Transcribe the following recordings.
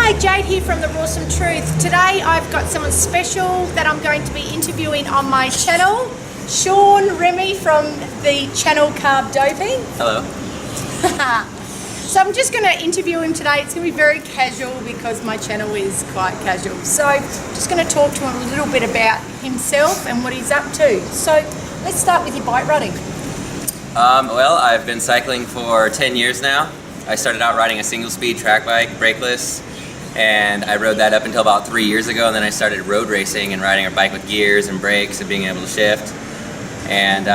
Hi, Jade here from The Rawsome Truth. Today I've got someone special that I'm going to be interviewing on my channel. Shawn Remmy from the channel Carbdoping. Hello. So I'm just going to interview him today. It's going to be very casual because my channel is quite casual. So I'm just going to talk to him a little bit about himself and what he's up to. So let's start with your bike riding. Well, I've been cycling for 10 years now. I started out riding a single-speed track bike, brakeless, and I rode that up until about 3 years ago, and then I started road racing and riding a bike with gears and brakes and being able to shift. And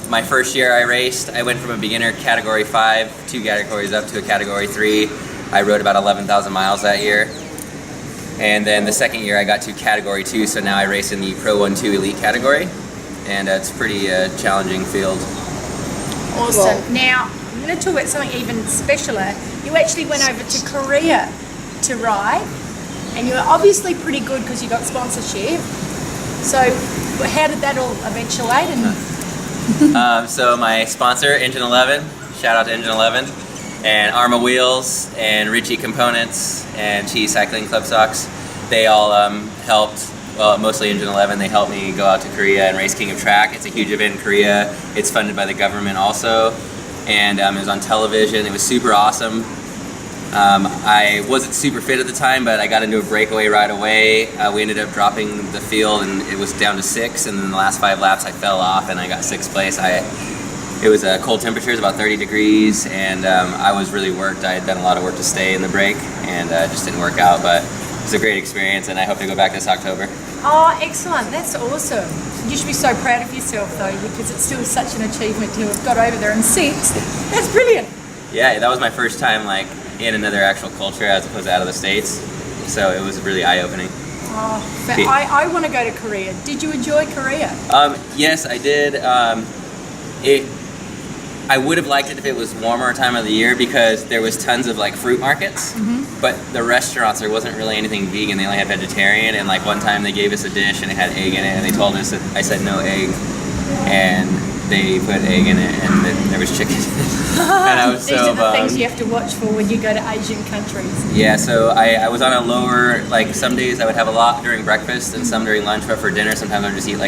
my first year I raced, I went from a beginner category 5, 2 categories up, to a category 3. I rode about 11,000 miles that year. And then the second year I got to category 2, so now I race in the Pro 1-2 Elite category, and it's a pretty challenging field. Awesome. Now, I'm going to talk about something even specialer. You actually went over to Korea to ride, and you were obviously pretty good because you got sponsorship. So how did that all eventuate? So my sponsor, Engine 11, shout out to Engine 11, and Arma Wheels, and Richie Components, and Cheese Cycling Club Socks, they all helped. Well, mostly Engine 11, they helped me go out to Korea and race King of Track. It's a huge event in Korea. It's funded by the government also, and it was on television. It was super awesome. I wasn't super fit at the time, but I got into a breakaway right away. We ended up dropping the field, and it was down to 6, and then the last 5 laps I fell off, and I got 6th place. It was cold temperatures, about 30 degrees, and I was really worked. I had done a lot of work to stay in the break, and it just didn't work out, but it was a great experience, and I hope to go back this October. Oh, excellent. That's awesome. You should be so proud of yourself, though, because it's still such an achievement to have got over there in 6th. That's brilliant. Yeah, that was my first time in another actual culture as opposed to out of the States, so it was really eye-opening. Oh, but I want to go to Korea. Did you enjoy Korea? Yes, I did. I would have liked it if it was warmer time of the year because there was tons of fruit markets, but the restaurants, there wasn't really anything vegan. They only had vegetarian, and one time they gave us a dish and it had egg in it, and they told us that I said no egg, and they put egg in it, and then there was chicken. And I was These so are the bummed. things you have to watch for when you go to Asian countries. Yeah, so I was on a lower, some days I would have a lot during breakfast and some during lunch, but for dinner sometimes I would just eat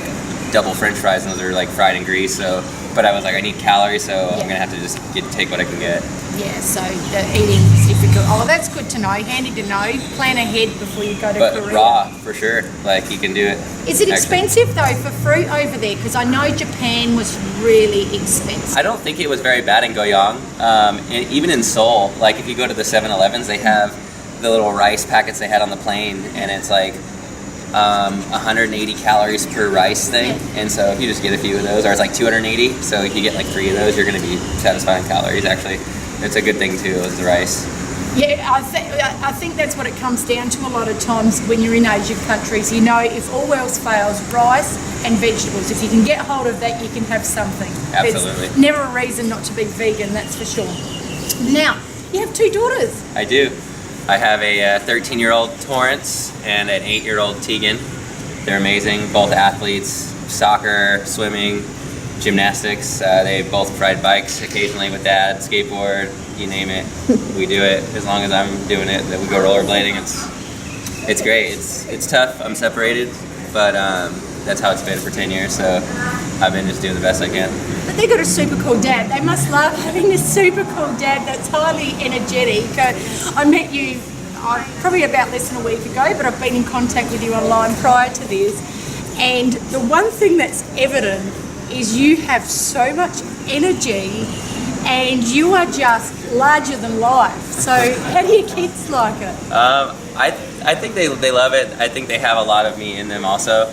double french fries, and those are fried in grease, but I was I need calories, so yeah. I'm gonna have to just take what I can get. Yeah, so the eating is difficult. Oh, that's good to know, handy to know. Plan ahead before you go to Korea. But raw, for sure, you can do it. Is it expensive though for fruit over there? Because I know Japan was really expensive. I don't think it was very bad in Goyang. And even in Seoul, if you go to the 7-Elevens, they have the little rice packets they had on the plane, and it's 180 calories per rice thing, and so if you just get a few of those, or it's 280, so if you get 3 of those, you're going to be satisfied in calories. Actually, it's a good thing too, is the rice. Yeah, I think that's what it comes down to a lot of times when you're in Asian countries. If all else fails, rice and vegetables. If you can get hold of that, you can have something. Absolutely. There's never a reason not to be vegan, that's for sure. Now, you have 2 daughters. I do. I have a 13-year-old Torrance and an 8-year-old Tegan. They're amazing, both athletes, soccer, swimming, gymnastics. They both ride bikes occasionally with Dad, skateboard, you name it. We do it as long as I'm doing it. That we go rollerblading. It's great. It's tough. I'm separated, but that's how it's been for 10 years. So I've been just doing the best I can. But they got a super cool dad. They must love having a super cool dad that's highly energetic. I met you probably about less than a week ago, but I've been in contact with you online prior to this. And the one thing that's evident is you have so much energy, and you are just larger than life. So how do your kids like it? I think they love it. I think they have a lot of me in them also.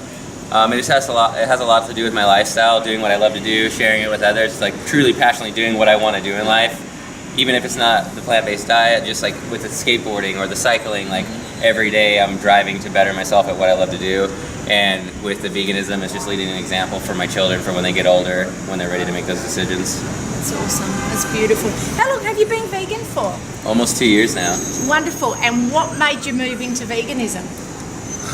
It just has a lot to do with my lifestyle, doing what I love to do, sharing it with others, truly passionately doing what I want to do in life. Even if it's not the plant-based diet, just with the skateboarding or the cycling, every day I'm driving to better myself at what I love to do. And with the veganism, it's just leading an example for my children for when they get older, when they're ready to make those decisions. That's awesome. That's beautiful. How long have you been vegan for? Almost 2 years now. Wonderful. And what made you move into veganism?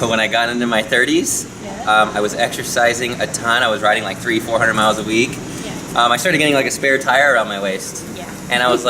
When I got into my 30s, I was exercising a ton. I was riding 300-400 miles a week. Yeah. I started getting a spare tire around my waist. Yeah. And I was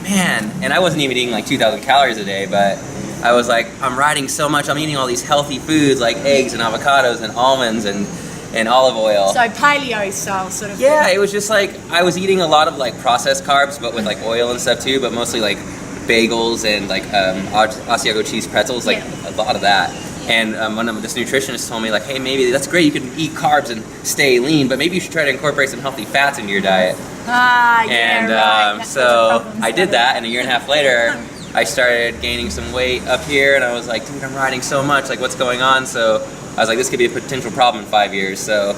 man, and I wasn't even eating 2,000 calories a day, but I was like, I'm riding so much, I'm eating all these healthy foods like eggs and avocados and almonds and olive oil. So paleo style sort of Yeah, thing. it was just like, I was eating a lot of like processed carbs, but with like oil and stuff too, but mostly like bagels and like Asiago cheese pretzels, like a lot of that. And one of this nutritionist told me like, hey, maybe that's great, you can eat carbs and stay lean, but maybe you should try to incorporate some healthy fats into your diet. Yeah, right. That's So I did that, and a year and a half later, I started gaining some weight up here, and I was like, dude, I'm riding so much, like what's going on? So I was like, this could be a potential problem in 5 years. So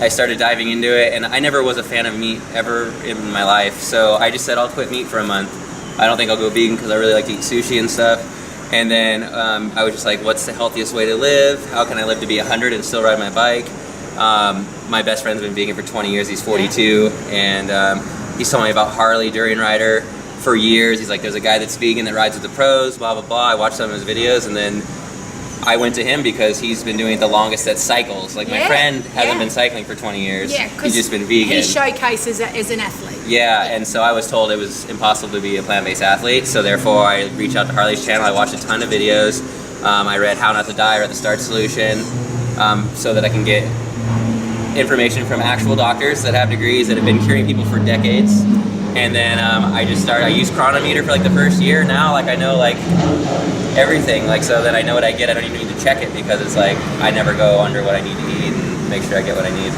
I started diving into it, and I never was a fan of meat ever in my life. So I just said, I'll quit meat for a month. I don't think I'll go vegan because I really like to eat sushi and stuff. And then I was just like, what's the healthiest way to live? How can I live to be 100 and still ride my bike? My best friend's been vegan for 20 years, he's 42, and he's told me about Harley Durian Rider for years. He's like, there's a guy that's vegan that rides with the pros, blah, blah, blah. I watched some of his videos, and then I went to him because he's been doing it the longest at cycles. Like my friend hasn't been cycling for 20 years. Yeah, he's just been vegan. He showcases it as an athlete. Yeah, and so I was told it was impossible to be a plant-based athlete, so therefore I reached out to Harley's channel. I watched a ton of videos. I read How Not to Die, I read The Start Solution, so that I can get information from actual doctors that have degrees that have been curing people for decades. And then I used Chronometer for like the first year. Now like I know like everything, like so that I know what I get. I don't even need to check it because it's like I never go under what I need to eat and make sure I get what I need.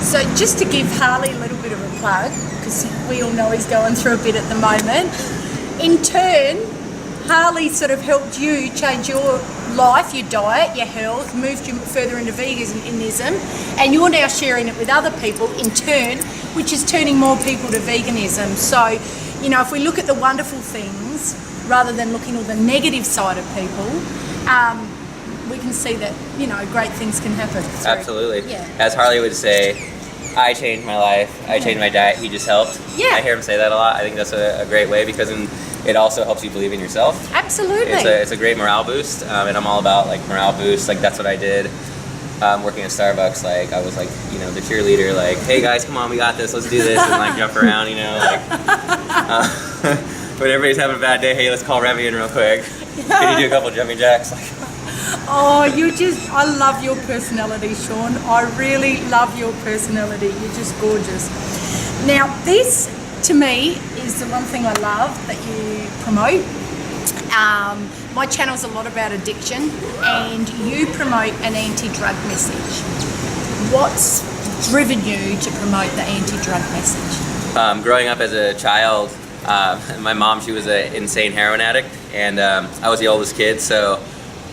So just to give Harley a little bit of a plug, because we all know he's going through a bit at the moment, in turn, Harley sort of helped you change your life, your diet, your health, moved you further into veganism, and you're now sharing it with other people in turn, which is turning more people to veganism. So, you know, if we look at the wonderful things, rather than looking at the negative side of people, we can see that, you know, great things can happen. Absolutely. Yeah. As Harley would say, I changed my life, I changed my diet, he just helped. Yeah. I hear him say that a lot. I think that's a great way because it also helps you believe in yourself. Absolutely. It's a great morale boost, and I'm all about like morale boost. Like that's what I did working at Starbucks. Like I was like, you know, the cheerleader. Like, hey guys, come on, we got this. Let's do this, and like jump around, you know. Like, when everybody's having a bad day, hey, let's call Remy in real quick. Can you do a couple jumping jacks? Like, oh, I love your personality, Shawn. I really love your personality. You're just gorgeous. Now, this, to me, is the one thing I love that you promote. My channel's a lot about addiction, and you promote an anti-drug message. What's driven you to promote the anti-drug message? growing up as a child, my mom, she was an insane heroin addict, and I was the oldest kid, so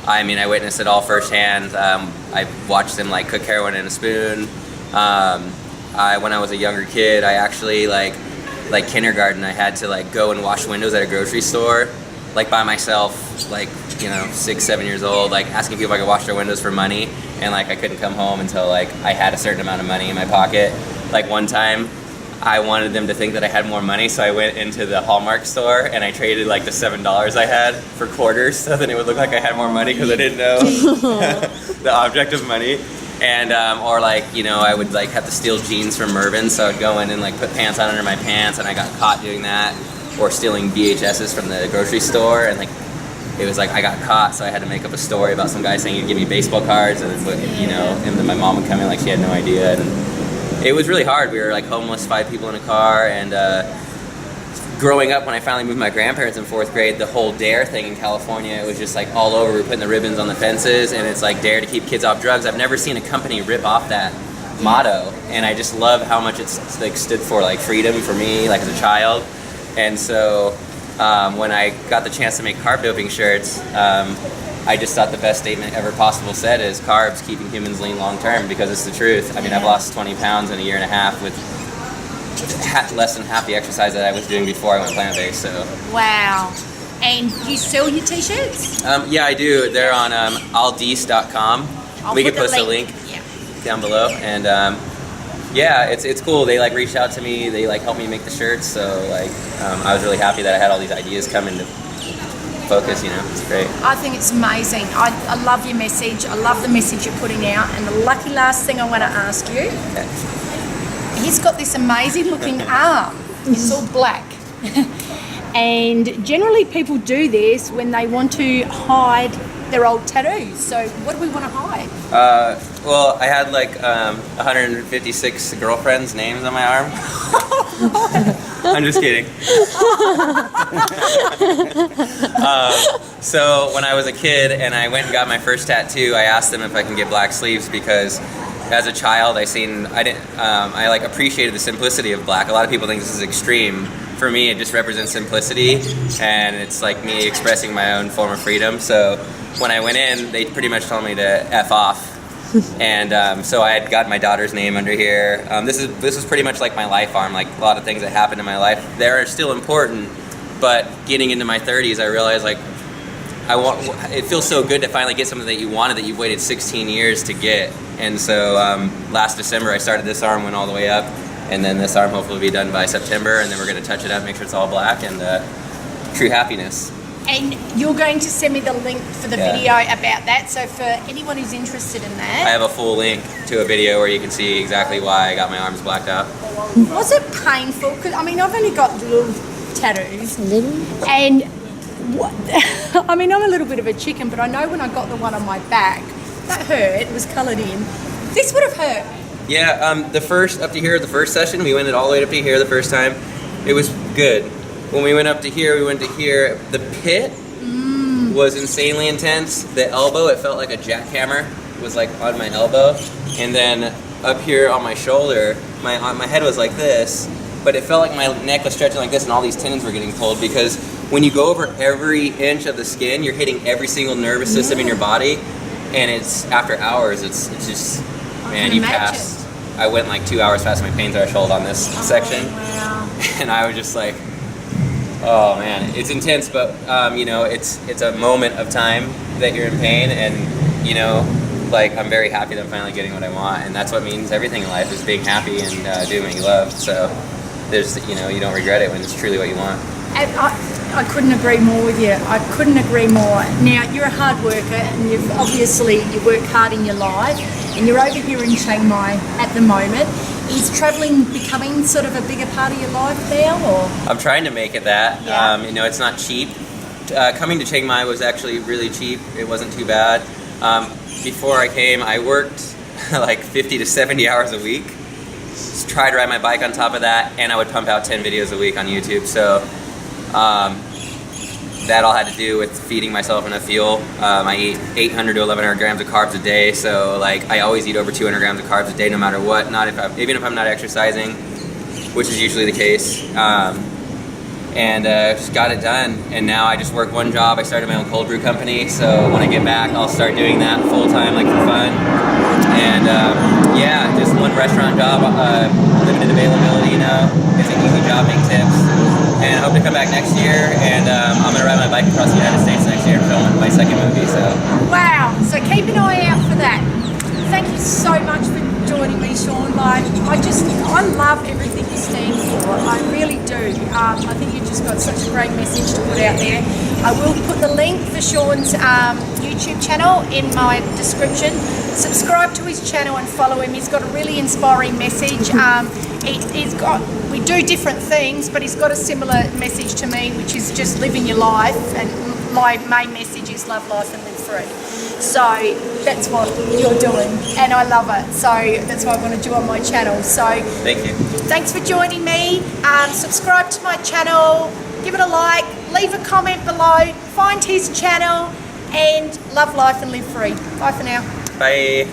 I mean, I witnessed it all firsthand. I watched them like cook heroin in a spoon. When I was a younger kid, I actually like kindergarten, I had to like go and wash windows at a grocery store, like by myself, like, you know, 6, 7 years old, like asking people if I could wash their windows for money, and like I couldn't come home until like I had a certain amount of money in my pocket. Like one time, I wanted them to think that I had more money, so I went into the Hallmark store and I traded like the $7 I had for quarters, so then it would look like I had more money because I didn't know the object of money. And or like, you know, I would like have to steal jeans from Mervyn, so I'd go in and like put pants on under my pants, and I got caught doing that. Or stealing VHSs from the grocery store, and like it was like I got caught, so I had to make up a story about some guy saying he'd give me baseball cards, and you know, and then my mom would come in like she had no idea, and it was really hard. We were like homeless, 5 people in a car, and growing up, when I finally moved my grandparents in 4th grade, the whole DARE thing in California, it was just like all over. We were putting the ribbons on the fences, and it's like DARE to keep kids off drugs. I've never seen a company rip off that motto, and I just love how much it's like stood for, like freedom for me, like as a child. And so when I got the chance to make carb doping shirts, I just thought the best statement ever possible said is carbs keeping humans lean long term, because it's the truth. I mean, I've lost 20 pounds in a year and a half with less than half the exercise that I was doing before I went plant-based. So. Wow. And you sell your t-shirts? Yeah, I do. They're on aldees.com. We can post a link down below. And yeah, it's cool. They like reached out to me. They like helped me make the shirts. So like I was really happy that I had all these ideas come into focus. You know, it's great. I think it's amazing. I love your message. I love the message you're putting out. And the lucky last thing I want to ask you. Okay. He's got this amazing looking arm. It's all black. And generally people do this when they want to hide their old tattoos. So what do we want to hide? Well, I had like 156 girlfriends' names on my arm. I'm just kidding. So when I was a kid and I went and got my first tattoo, I asked them if I can get black sleeves because as a child I like appreciated the simplicity of black. A lot of people think this is extreme. For me, it just represents simplicity, and it's like me expressing my own form of freedom. So when I went in, they pretty much told me to F off. And so I had got my daughter's name under here. This was pretty much like my life arm. Like a lot of things that happened in my life, they're still important. But getting into my 30s, I realized like it feels so good to finally get something that you wanted that you've waited 16 years to get. And so last December, I started this arm, went all the way up, and then this arm hopefully will be done by September, and then we're going to touch it up, make sure it's all black, and true happiness. And you're going to send me the link for the video about that, so for anyone who's interested in that. I have a full link to a video where you can see exactly why I got my arms blacked out. Was it painful? Because I mean, I've only got little tattoos. And I mean, I'm a little bit of a chicken, but I know when I got the one on my back, that hurt. It was coloured in. This would have hurt. Yeah, the first session, we went all the way up to here the first time. It was good. When we went up to here, the pit was insanely intense. The elbow, it felt like a jackhammer was like on my elbow. And then up here on my shoulder, my head was like this, but it felt like my neck was stretching like this and all these tendons were getting pulled because when you go over every inch of the skin, you're hitting every single nervous system in your body. And it's after hours, it's just, man, you pass. I went like 2 hours past my pain threshold on this section. Wow. And I was just like, oh man, it's intense, but you know, it's a moment of time that you're in pain, and you know, like I'm very happy that I'm finally getting what I want, and that's what means everything in life is being happy and doing what you love. So there's, you know, you don't regret it when it's truly what you want. And I couldn't agree more with you. I couldn't agree more. Now, you're a hard worker, and you work hard in your life, and you're over here in Chiangmai at the moment. Is travelling becoming sort of a bigger part of your life now, or? I'm trying to make it that. Yeah. You know, it's not cheap. Coming to Chiangmai was actually really cheap. It wasn't too bad. Before I came, I worked like 50 to 70 hours a week. Just tried to ride my bike on top of that, and I would pump out 10 videos a week on YouTube. So that all had to do with feeding myself enough fuel. I eat 800 to 1100 grams of carbs a day, so like I always eat over 200 grams of carbs a day no matter what, even if I'm not exercising, which is usually the case. And just got it done, and now I just work one job. I started my own cold brew company, so when I get back I'll start doing that full time, like for fun. And yeah, just one restaurant job, limited availability, you know, it's an easy job, make tips. And I hope to come back next year, and I'm going to ride my bike across the United States next year and film my second movie. So. Wow, so keep an eye out for that. Thank you so much for joining me, Shawn. Like, I love everything you stand for. I really do. I think you've just got such a great message to put out there. I will put the link for Shawn's YouTube channel in my description. Subscribe to his channel and follow him. He's got a really inspiring message. We do different things, but he's got a similar message to me, which is just living your life. And my main message is love life and live free. So that's what you're doing, and I love it. So that's why I wanted you on my channel. So thank you. Thanks for joining me. Subscribe to my channel, give it a like, leave a comment below, find his channel, and love life and live free. Bye for now. Bye.